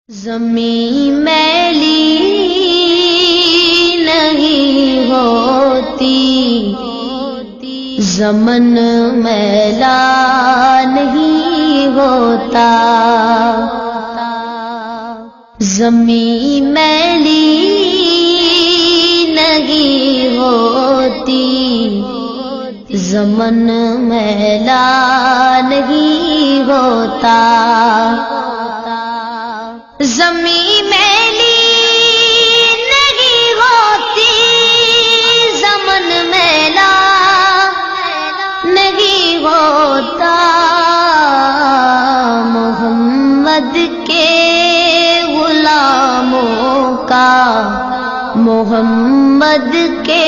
زمین میلی نہیں ہوتی، زمن میلا نہیں ہوتا، زمین میلی نہیں ہوتی، زمن میلا نہیں ہوتا، زمین میلی نہیں ہوتی، زمن میلا نہیں ہوتا، محمد کے غلاموں کا، محمد کے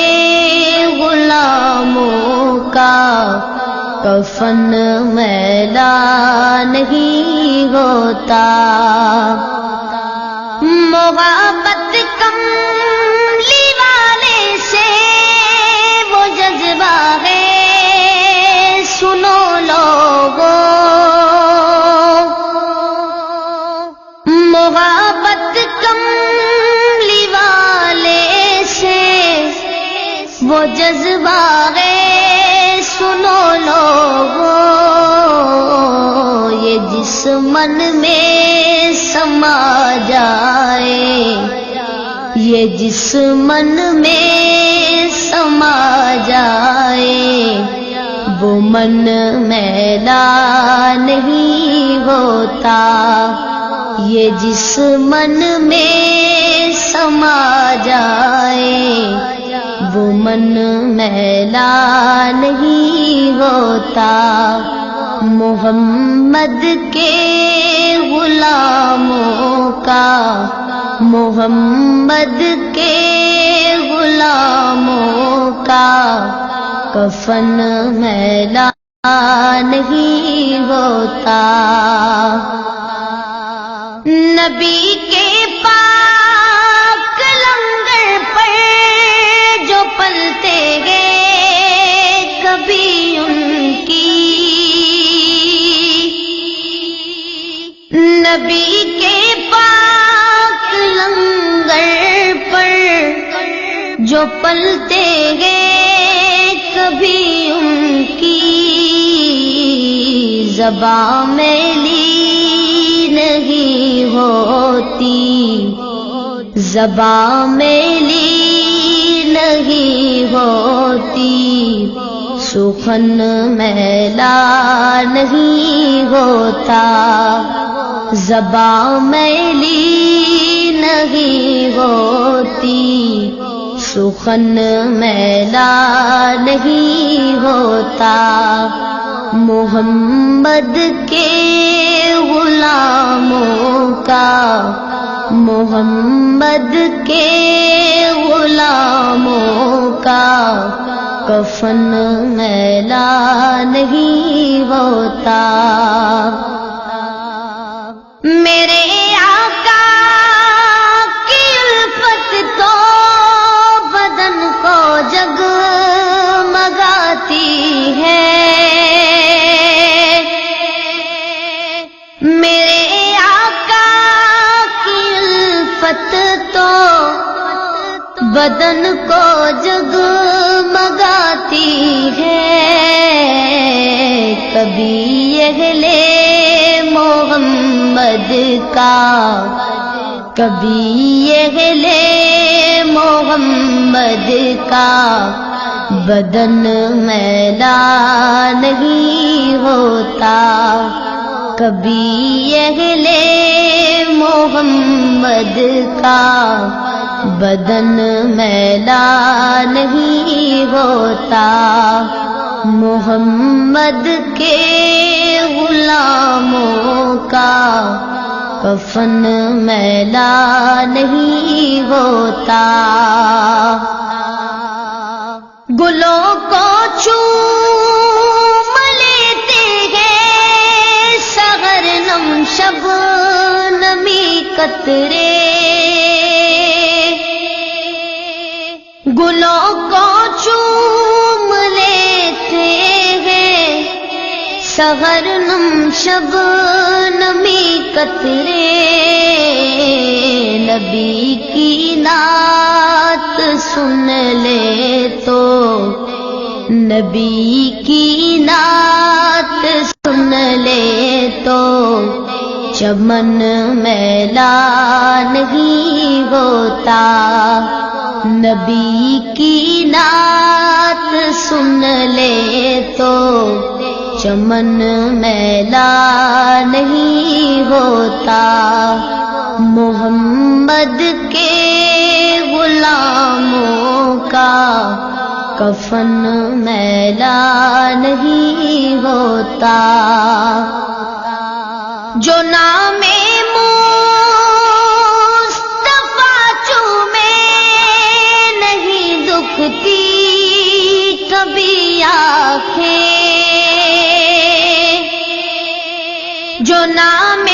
غلاموں کا کفن میلا نہیں ہوتا، محبت کملی والے سے وہ جذبہ ہے، سنو لوگو، محبت کملی والے سے وہ جذبہ ہے، سنو لوگو، یہ جس من میں سما جائے، یہ جس من میں سما جائے، وہ من میلا نہیں ہوتا، یہ جس من میں سما جائے، وہ من میلا نہیں ہوتا، محمد کے غلاموں کا، محمد کے غلاموں کا کفن میلا نہیں ہوتا، نبی کے پاک لنگر پر جو پلتے گئے کبھی ان کی، نبی کے پاک لنگر پر جو پلتے گئے کبھی ان کی، زبان میلی نہیں ہوتی، زبان میلی نہیں ہوتی، سخن میلا نہیں ہوتا، زبان میلی نہیں ہوتی، سخن میلا نہیں ہوتا، محمد کے غلاموں کا، محمد کے غلاموں کا کفن میلا نہیں ہوتا، میرے آقا کی الفت تو بدن کو جگمگاتی ہے، میرے آقا کی الفت تو بدن کو جگمگاتی ہے، کبھی اہل محمد کا، کبھی اہل محمد کا بدن میلا نہیں ہوتا، کبھی اہل محمد کا بدن میلا نہیں ہوتا، محمد کے غلاموں کا کفن میلا نہیں ہوتا، گلوں کو چوم لیتے ہیں سحر نم شب نمی قطرے، گلوں کو چوم لیتے ہیں سحر نم شب نمی قطرے سن لے تو نبی کی نعت سن لے تو چمن میلا نہیں ہوتا، نبی کی نعت سن لے تو چمن میلا نہیں ہوتا، محمد کے غلاموں کا کفن میلا نہیں ہوتا، جو نام مصطفیٰ چومے نہیں دکھتی کبھی آنکھیں، جو نام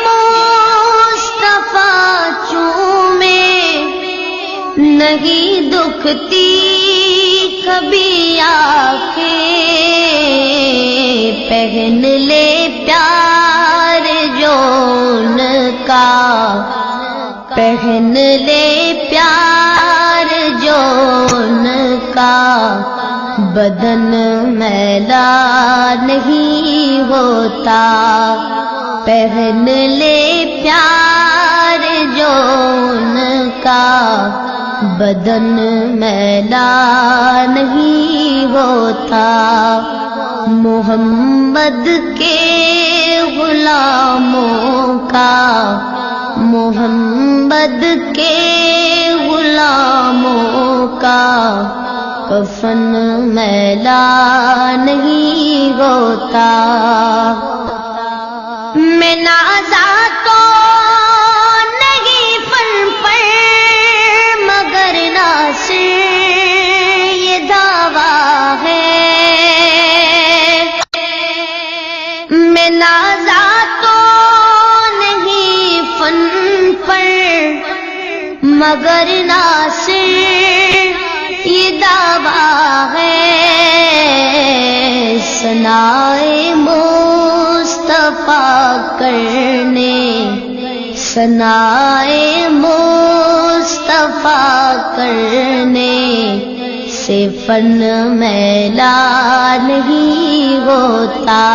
مصطفیٰ چومے نہیں دکھتی کبھی آنکھیں، پہن لے پیار جو ان کا، پہن لے پیار جو ان کا، بدن میلا نہیں ہوتا، پہن لے پیار جو ان کا، بدن میلا نہیں ہوتا، محمد کے غلاموں کا، محمد کے غلاموں کا کفن میلا نہیں ہوتا، میں نازا تو نہیں فن پر مگر ناصر یہ دعویٰ ہے، میں نازا تو نہیں فن پر مگر ناصر یہ دعویٰ ہے، ثنائے مصطفیٰ کرنے، ثنائے مصطفیٰ کرنے سے فن میلا نہیں ہوتا،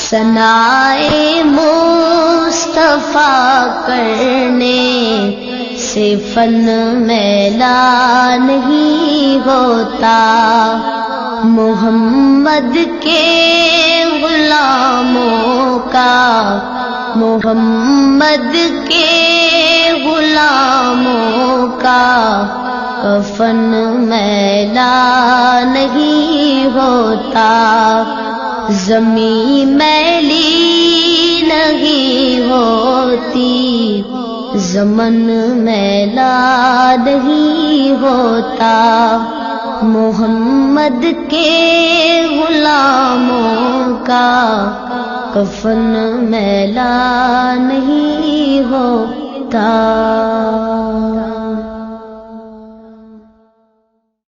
ثنائے مصطفیٰ کرنے سے فن میلا نہیں ہوتا، محمد کے غلاموں کا، محمد کے غلاموں کا کفن میلا نہیں ہوتا، زمین میلی نہیں ہوتی، زمن میلا نہیں ہوتا، محمد کے غلاموں کا کفن میلا نہیں ہوتا۔